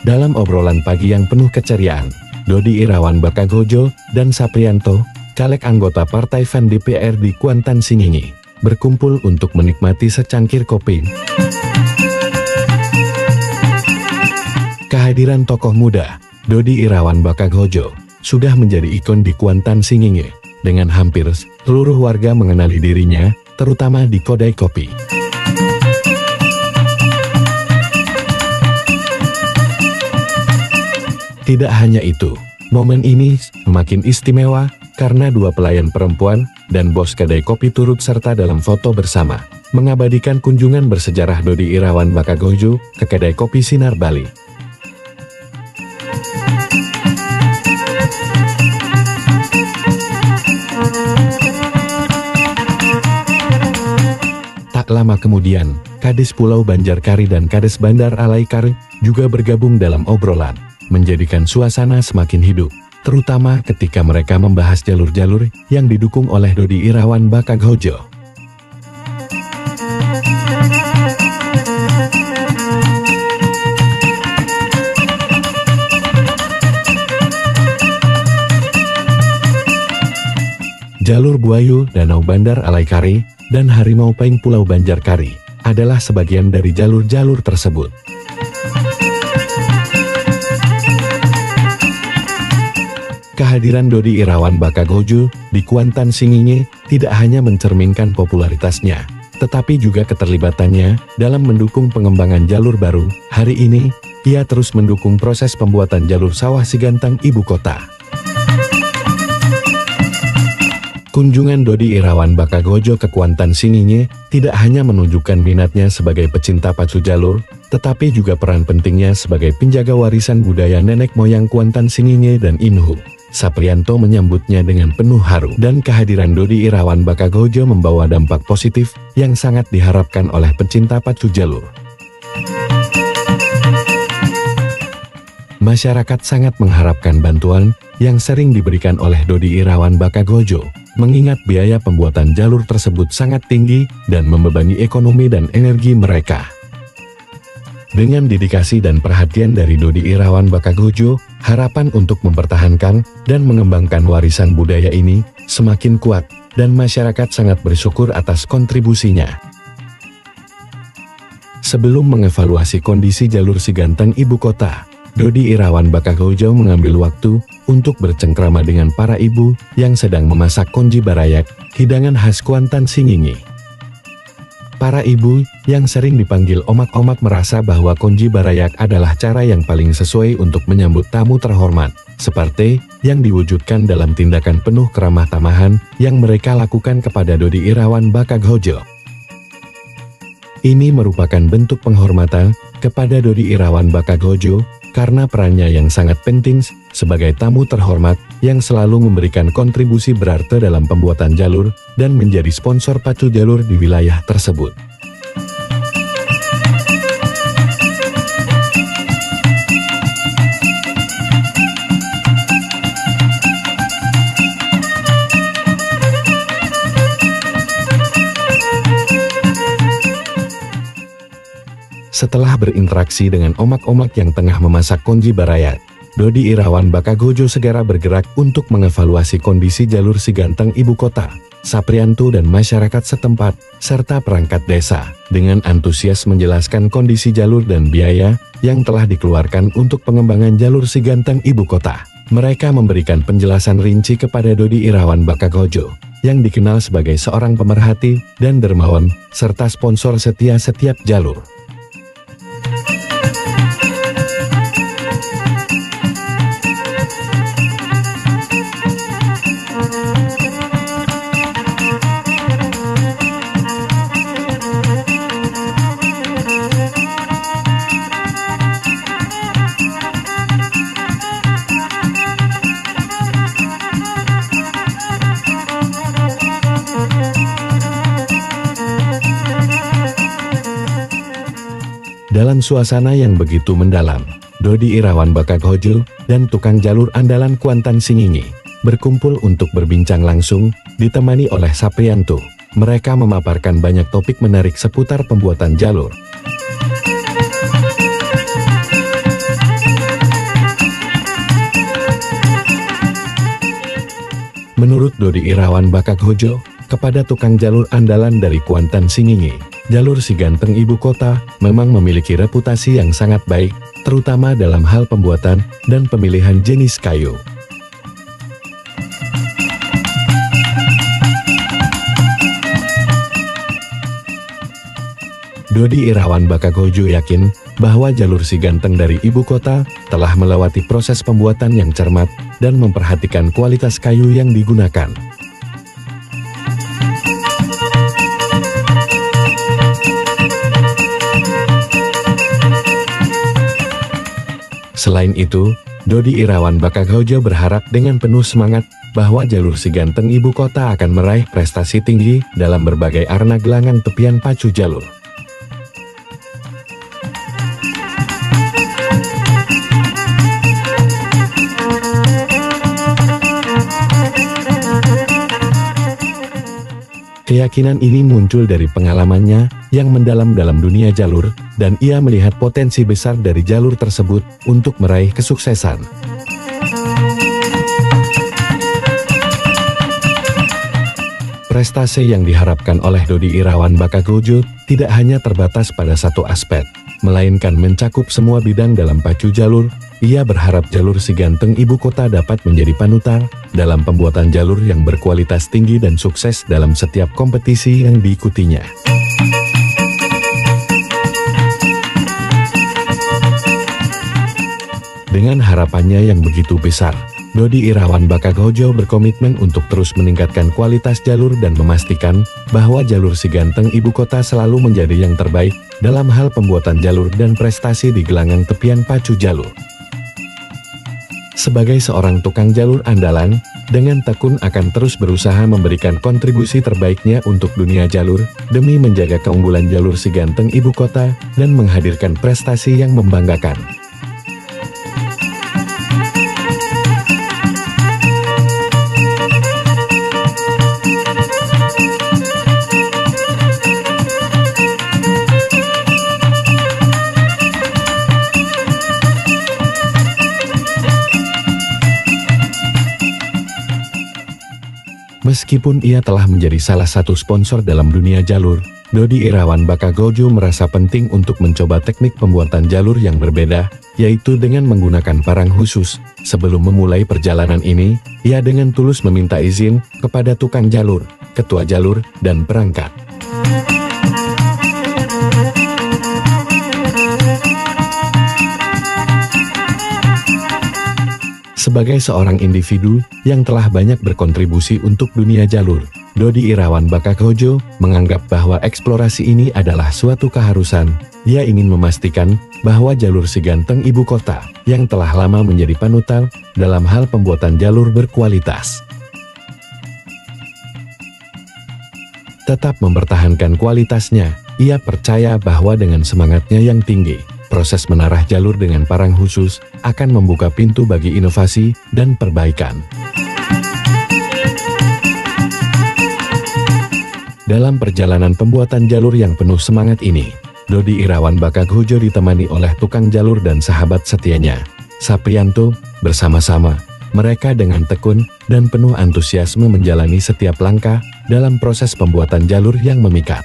Dalam obrolan pagi yang penuh keceriaan, Dodi Irawan Bakagojo dan Saprianto, caleg anggota Partai FAN DPR di Kuantan Singingi, berkumpul untuk menikmati secangkir kopi. Kehadiran tokoh muda, Dodi Irawan Bakagojo, sudah menjadi ikon di Kuantan Singingi, dengan hampir seluruh warga mengenali dirinya, terutama di kedai kopi. Tidak hanya itu, momen ini semakin istimewa karena dua pelayan perempuan dan bos kedai kopi turut serta dalam foto bersama, mengabadikan kunjungan bersejarah Dodi Irawan Bakagojo ke kedai kopi Sinar Bali. Tak lama kemudian, Kades Pulau Banjarkari dan Kades Bandar Alaikari juga bergabung dalam obrolan, menjadikan suasana semakin hidup, terutama ketika mereka membahas jalur-jalur yang didukung oleh Dodi Irawan Bakagojo. Jalur Buayu, Danau Bandar Alaikari, dan Harimau Paing Pulau Banjarkari adalah sebagian dari jalur-jalur tersebut. Kehadiran Dodi Irawan Bakagojo di Kuantan Singingi tidak hanya mencerminkan popularitasnya, tetapi juga keterlibatannya dalam mendukung pengembangan jalur baru. Hari ini, ia terus mendukung proses pembuatan jalur Sawah Sigantang Ibu Kota. Kunjungan Dodi Irawan Bakagojo ke Kuantan Singingi tidak hanya menunjukkan minatnya sebagai pecinta pacu jalur, tetapi juga peran pentingnya sebagai penjaga warisan budaya nenek moyang Kuantan Singingi dan Inhu. Saprianto menyambutnya dengan penuh haru, dan kehadiran Dodi Irawan Bakagojo membawa dampak positif yang sangat diharapkan oleh pecinta pacu jalur. Masyarakat sangat mengharapkan bantuan yang sering diberikan oleh Dodi Irawan Bakagojo, mengingat biaya pembuatan jalur tersebut sangat tinggi dan membebani ekonomi dan energi mereka. Dengan dedikasi dan perhatian dari Dodi Irawan Bakagojo, harapan untuk mempertahankan dan mengembangkan warisan budaya ini semakin kuat, dan masyarakat sangat bersyukur atas kontribusinya. Sebelum mengevaluasi kondisi jalur Sigantang Ibu Kota, Dodi Irawan Bakagojo mengambil waktu untuk bercengkrama dengan para ibu yang sedang memasak konji barayak, hidangan khas Kuantan Singingi. Para ibu yang sering dipanggil omak-omak merasa bahwa konji barayak adalah cara yang paling sesuai untuk menyambut tamu terhormat, seperti yang diwujudkan dalam tindakan penuh keramah tamahan yang mereka lakukan kepada Dodi Irawan Bakagojo. Ini merupakan bentuk penghormatan kepada Dodi Irawan Bakagojo karena perannya yang sangat penting sebagai tamu terhormat yang selalu memberikan kontribusi berarti dalam pembuatan jalur dan menjadi sponsor pacu jalur di wilayah tersebut. Setelah berinteraksi dengan omak-omak yang tengah memasak konji barayak, Dodi Irawan Bakagojo segera bergerak untuk mengevaluasi kondisi jalur Sigantang Ibu Kota. Saprianto dan masyarakat setempat, serta perangkat desa, dengan antusias menjelaskan kondisi jalur dan biaya yang telah dikeluarkan untuk pengembangan jalur Sigantang Ibu Kota. Mereka memberikan penjelasan rinci kepada Dodi Irawan Bakagojo, yang dikenal sebagai seorang pemerhati dan dermawan, serta sponsor setia setiap jalur. Dalam suasana yang begitu mendalam, Dodi Irawan Bakagojo dan tukang jalur andalan Kuantan Singingi berkumpul untuk berbincang langsung, ditemani oleh Saprianto. Mereka memaparkan banyak topik menarik seputar pembuatan jalur. Menurut Dodi Irawan Bakaghojo, kepada tukang jalur andalan dari Kuantan Singingi, jalur Si Ganteng Ibu Kota memang memiliki reputasi yang sangat baik, terutama dalam hal pembuatan dan pemilihan jenis kayu. Dodi Irawan Bakaghojo yakin bahwa jalur Si Ganteng dari Ibu Kota telah melewati proses pembuatan yang cermat dan memperhatikan kualitas kayu yang digunakan. Selain itu, Dodi Irawan Bakaghojo berharap dengan penuh semangat bahwa jalur Si Ganteng Ibu Kota akan meraih prestasi tinggi dalam berbagai arena gelangan tepian pacu jalur. Keyakinan ini muncul dari pengalamannya yang mendalam dalam dunia jalur, dan ia melihat potensi besar dari jalur tersebut untuk meraih kesuksesan. Prestasi yang diharapkan oleh Dodi Irawan Bakaghojo tidak hanya terbatas pada satu aspek, melainkan mencakup semua bidang dalam pacu jalur. Ia berharap jalur Si Ganteng Ibu Kota dapat menjadi panutan dalam pembuatan jalur yang berkualitas tinggi dan sukses dalam setiap kompetisi yang diikutinya. Dengan harapannya yang begitu besar, Dodi Irawan Bakaghojo berkomitmen untuk terus meningkatkan kualitas jalur dan memastikan bahwa jalur Si Ganteng Ibu Kota selalu menjadi yang terbaik dalam hal pembuatan jalur dan prestasi di gelangan tepian pacu jalur. Sebagai seorang tukang jalur andalan, dengan tekun akan terus berusaha memberikan kontribusi terbaiknya untuk dunia jalur, demi menjaga keunggulan jalur Si Ganteng Ibu Kota dan menghadirkan prestasi yang membanggakan. Meskipun ia telah menjadi salah satu sponsor dalam dunia jalur, Dodi Irawan Bakaghojo merasa penting untuk mencoba teknik pembuatan jalur yang berbeda, yaitu dengan menggunakan parang khusus. Sebelum memulai perjalanan ini, ia dengan tulus meminta izin kepada tukang jalur, ketua jalur, dan perangkat. Sebagai seorang individu yang telah banyak berkontribusi untuk dunia jalur, Dodi Irawan Bakaghojo menganggap bahwa eksplorasi ini adalah suatu keharusan. Ia ingin memastikan bahwa jalur Si Ganteng Ibu Kota yang telah lama menjadi panutan dalam hal pembuatan jalur berkualitas tetap mempertahankan kualitasnya. Ia percaya bahwa dengan semangatnya yang tinggi, proses menarah jalur dengan parang khusus akan membuka pintu bagi inovasi dan perbaikan. Dalam perjalanan pembuatan jalur yang penuh semangat ini, Dodi Irawan Bakaghojo ditemani oleh tukang jalur dan sahabat setianya, Saprianto. Bersama-sama, mereka dengan tekun dan penuh antusiasme menjalani setiap langkah dalam proses pembuatan jalur yang memikat.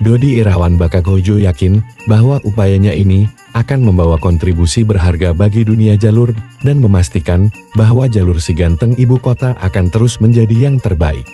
Dodi Irawan Bakaghojo yakin bahwa upayanya ini akan membawa kontribusi berharga bagi dunia jalur dan memastikan bahwa jalur Si Ganteng Ibu Kota akan terus menjadi yang terbaik.